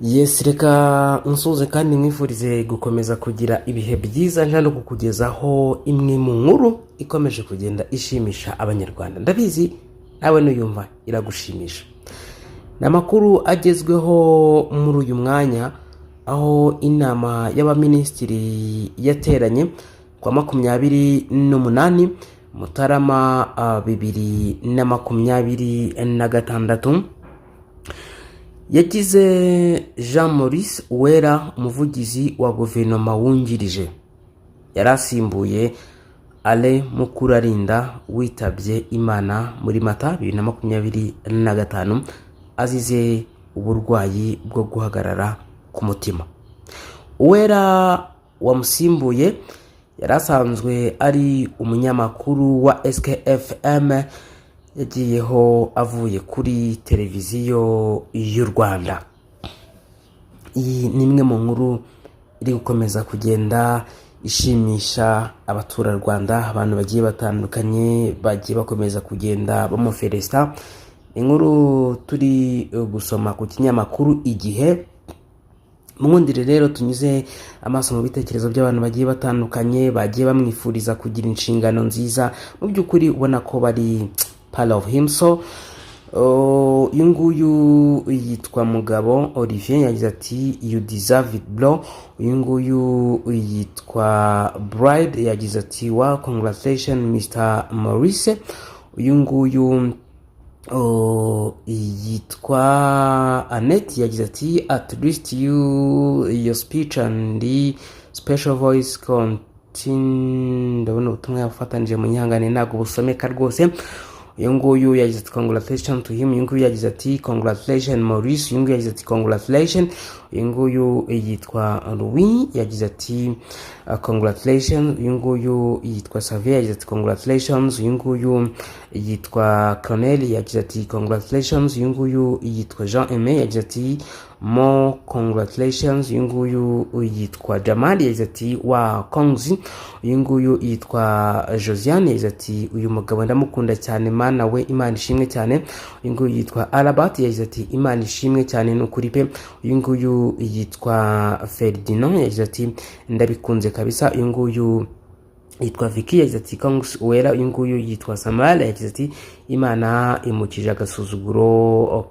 Yes, reka nsuze kandi mwifurize gukomeza kugira ibihe byiza nta no kukugezaho imwe mu nkuru ikomeje kugenda ishimisha abanyarwanda. Ndabizi nawe nuyumva iragushimisha. Namakuru agezweho muri uyu mwanya aho inama y'abaminisitiri yateranye kwa 28 Mutarama 2026 yagize Jean Maurice Uwera umuvugizi wa guverinoma wungirije yarasimbuye Ale Mukurarinda witabye Imana muri Mata 2025 azize uburwayi bwo guhagarara ku mutima. Uwera wamusimbuye yarasanzwe ari umunyamakuru wa SKFM yagiyeho avuye kuri televiziyo y'u Rwanda. Iyi ni imwe mu nkuru iri gukomeza kugenda ishimisha abaturarwanda, abantu bagiye batandukanye bagiye bakomeza kugenda bamuferesta. Inkuru turi gusoma ku kinyamakuru Igihe. Mwundire rero tunyuze amaso mu bitekerezo by'abantu bagiye batandukanye bagiye bamwifuriza kugira inshingano nziza, mu by'ukuri ubona ko bari part of him. So uyunguyu yitwa Mugabo Olivier yagize ati you deserve it bro. Uyunguyu yitwa Bride yagize ati wow congratulations Mr. Maurice. Uyunguyu yitwa Annette yagize ati at least your speech and the special voice continue. Ndabona ubutumwa yafatanije mu nyihangane ntago busomeka rwose. Uyunguyu yagize ati congratulations to him. Uyunguyu yagize ati congratulations Maurice. Uyunguyu yagize ati congratulations. Uyunguyu yitwa Louis yagize ati congratulations. Uyunguyu yitwa Xavier yagize ati congratulations. Uyunguyu yitwa Cornel yagize ati congratulations. Uyunguyu yitwa Jean Aimé yagize ati more congratulations. Uyunguyu yitwa Jamal yagize ati wa kongzi. Uyunguyu yitwa Josiane yagize ati uyu mugabo ndamukunda cyane mana we Imana ishimwe cyane. Uyunguyu yitwa Alabat yagize ati Imana ishimwe cyane n'ukuri pe. Uyunguyu yitwa Ferdinand yagize ati ndabikunze kabisa. Uyunguyu yitwa Vicky yagize ati Congress Uwera. Uyunguyu yitwa Samuel yagize ati Imana imukije agasuzuguro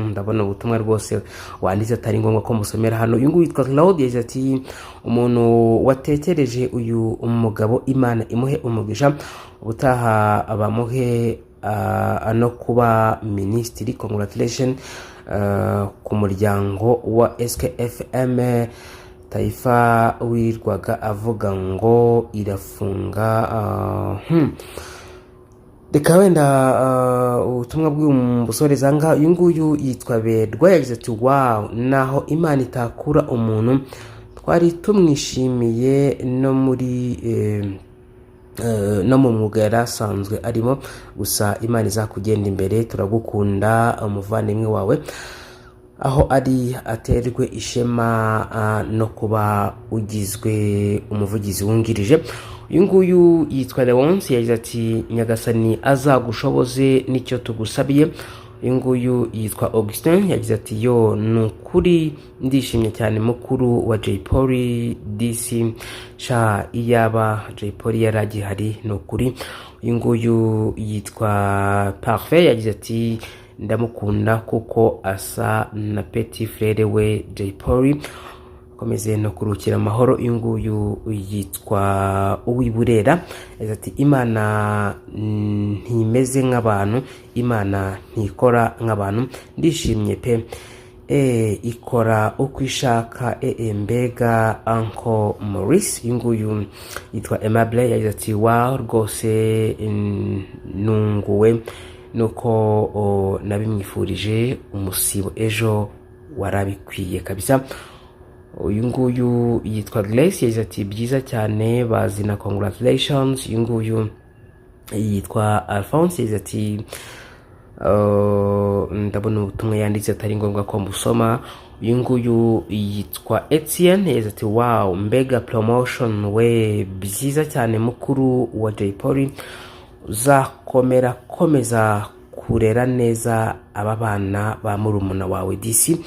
ndabona ubutumwa rwose wanditse atari ngombwa ko musomera hano. Uyunguyu yitwa Claude yagize ati umuntu watekereje uyu umugabo Imana imuhe umugisha ubutaha abamuhe no kuba ministry. Congratulations ku muryango wa SKFM. Taifa wirwaga avuga ngo irafunga. Reka wenda ubutumwa bw'umusore zanga. Uyunguyu yitwa Berwa yagize ati wow naho Imana itakura umuntu twari tumwishimiye no muri no mu mwuga yarasanzwe arimo, gusa Imana izakugenda imbere turagukunda umuvandimwe wawe aho ari aterwe ishema no kuba ugizwe umuvugizi wungirije. Uyunguyu yitwa Leonce yagize ati Nyagasani azagushoboze nicyo tugusabiye. Uyunguyu yitwa Augustin yagize ati yo nukuri ndishimye cyane mukuru wa Jay Polly DC sha iyaba Jay Polly yaragihari nukuri. Uyunguyu yitwa Parfait yagize ati ndamukunda kuko asa na petit frere we Jay Polly komeze no kurukira amahoro. Uyunguyu yitwa Uwiburera yagize ati Imana ntimeze nk'abantu, Imana ntikora nk'abantu, ndishimye pe ikora uko ishaka mbega Uncle Maurice. Uyunguyu yitwa Aimable yagize ati wow rwose nunguwe nuko nabimwifurije umusibo ejo warabikwiye kabisa. Uyunguyu yitwa Grace yagize ati byiza cyane bazi na congratulations. Uyunguyu yitwa Alphonse yagize ati ndabona ubutumwa yanditse atari ngombwa ko mbusoma. Uyunguyu yitwa Etienne yagize ati wow mbega promotion we byiza cyane mukuru wa Jay Polly uzakomera komeza kurera neza aba bana ba murumuna wawe DC.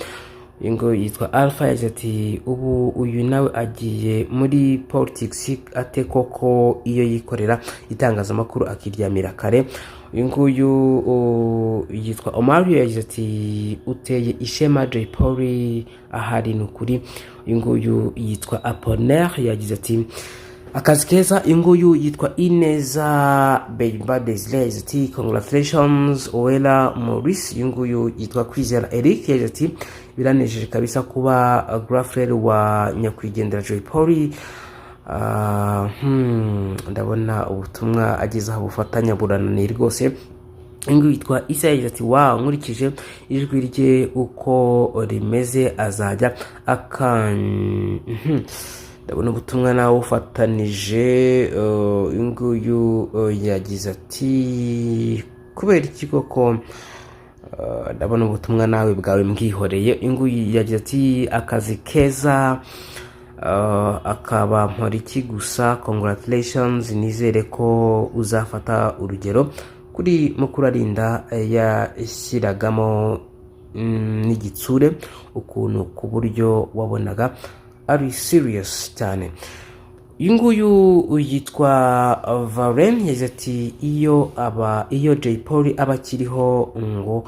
ingo yitwa Alpha yagize ati ubu uyu nawe agiye muri politics ate koko iyo yikorera itangazamakuru akiryamira kare. Uyu nguyu yitwa Omario yagize ati uteye ishema Jay Polly ahari nukuri. Uyu nguyu yitwa Apollinaire yagize ati akazi keza. Uyu nguyu yitwa Ineza Beiba Desire yagize ati congratulations Uwera Maurice. Uyu nguyu yitwa Kwizera Eric yagize ati biranejeje kabisa kuba girlfriend wa nyakwigendera Jay Polly. Ndabona ubutumwa agezaho bufatanya burananira rwose. Ingo yitwa Isa yagize ati wow nkurikije ijwi rye uko rimeze azajya ndabona ubutumwa nawe ufatanije. Inguyu yagize ati kubera iki koko ndabona ubutumwa nawe bwawe mbwihoreye. Inguyu yagize ati akazi keza akaba mporiki gusa congratulations nizere ko uzafata urugero kuri mukuru arinda yashyiragamo n'igitsure ukuntu ku buryo wabonaga ari serious cyane. Uyu nguyu yitwa Varen yagize ati iyo Jay Polly aba akiriho ngo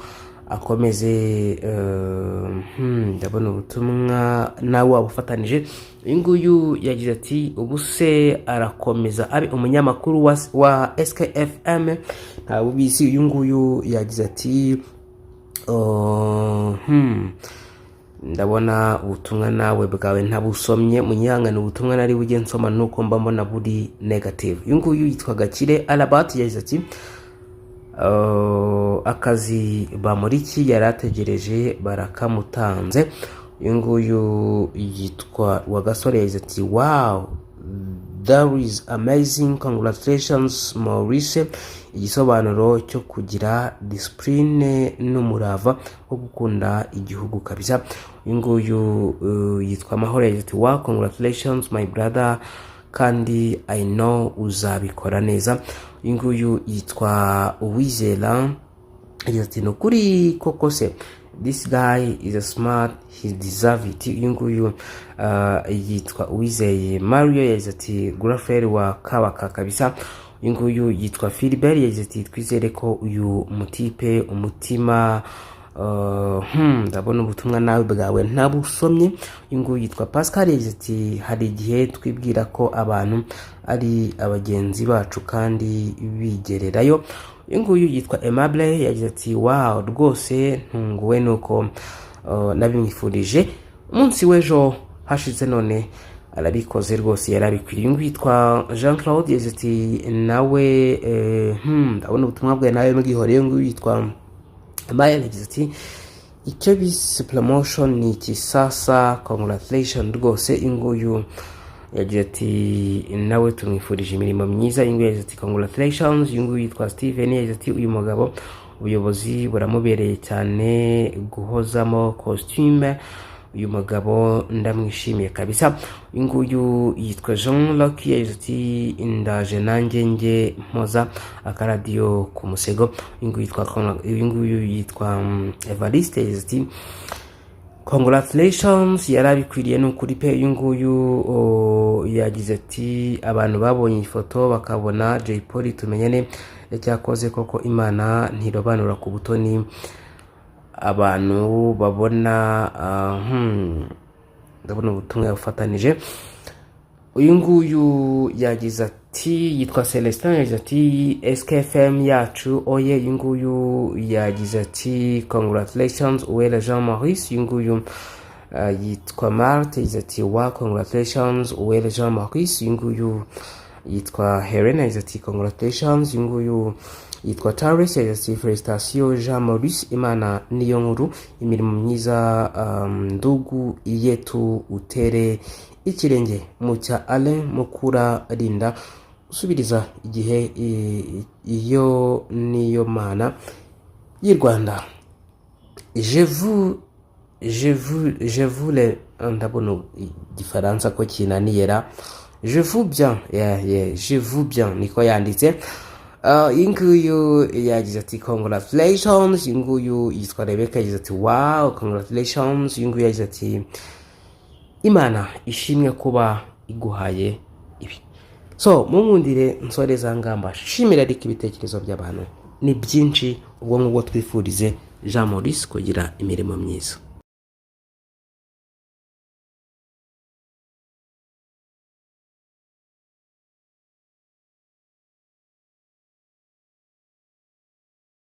akomeze. Ndabona ubutumwa nawe wabufatanije. Uyu nguyu yagize ati ubuse arakomeza abe umunyamakuru wa SKFM nta bubizi. Uyu nguyu yagize ati ndabona ubutumwa nawe bwawe ntabusomye munyihangane ubutumwa nari bujye nsoma nuko mba mbona buri negative. Uyu nguyu yitwa Gakire Alabat yagize ati akazi bamuriki yarategereje barakamutanze. Uyu nguyu yitwa Wagasore yagize ati wow that is amazing congratulations Maurice. Igisobanuro cyo kugira discipline n'umurava wo gukunda igihugu kabisa. Uyu nguyu yitwa Mahoro yagize ati wow congratulations my brother kandi I know uzabikora neza. Uyu nguyu yitwa Uwizera yagize ati nukuri koko se this guy is a smart he deserve it. Uyu nguyu yitwa Uwizeye Mario yagize ati girlfriend wa Kabaka kabisa. Uyu nguyu yitwa Philbert yagize ati twizere ko uyu mutipe umutima ndabona ubutumwa nawe bwawe ntabusomye. Uyu nguyu yitwa Pascal yagize ati hari igihe twibwira ko abantu ari abagenzi bacu kandi bigererayo. Uyu nguyu yitwa Aimable yagize ati wow rwose ntunguwe nuko nabimwifurije umunsi w'ejo hashize none arabikoze rwose yarabikwiriye. Uyu nguyu yitwa Jean Claude yagize ati nawe ndabona ubutumwa bwawe nawe mbwihoreye. Uyu nguyu yitwa Maya yagize ati icyo bise promotion ni iki sasa congratulations rwose. Uyu nguyu yagize ati nawe tumwifurije imirimo myiza. Uyu nguyu yagize ati congratulations. Uyu nguyu yitwa Steven yagize ati uyu mugabo ubuyobozi buramubereye cyane guhozamo costume. Uyu mugabo ndamwishimiye kabisa. Uyu nguyu yitwa Jean Lucky yagize ati ndaje nanjye nge mpoza akaradiyo ku musego. Uyu nguyu yitwa Evariste yagize ati congratulations yarabikwiriye nukuri pe. Uyu nguyu yagize ati abantu babonye ifoto bakabona Jay Polly tumenyane cyakoze koko Imana ntirobanura ku butoni abantu babona. Ndabona ubutumwa yabufatanije. Uyu nguyu yagize ati yitwa Celestin yagize ati SKFM yacu oye. Uyu nguyu yagize ati congratulations Uwera Jean Maurice. Uyu nguyu yitwa Marte yagize ati wa congratulations Uwera Jean Maurice. Uyu nguyu yitwa Helena yagize ati congratulations. Uyu nguyu yitwa Taris yagize ati felicitation Jean Maurice Imana niyo nkuru imirimo myiza ndugu yetu utere ikirenge mu cya Alain Mukura rinda usubiriza igihe iyo niyo mana y'u Rwanda. Je vous le ndabona igifaransa ko kinaniyera. Je vous bien niko yanditse. iyi nguyu yagize ati congratulations. Iyi nguyu yitwa Rebecca yagize ati wow congratulations. Iyi nguyu yagize ati Imana ishimwe kuba iguhaye ibi. So mumundire nsoreza ngamba shimira ariko ibitekerezo by'abantu ni byinshi, ubwo ngubwo twifurize Jean Maurice kugira imirimo myiza.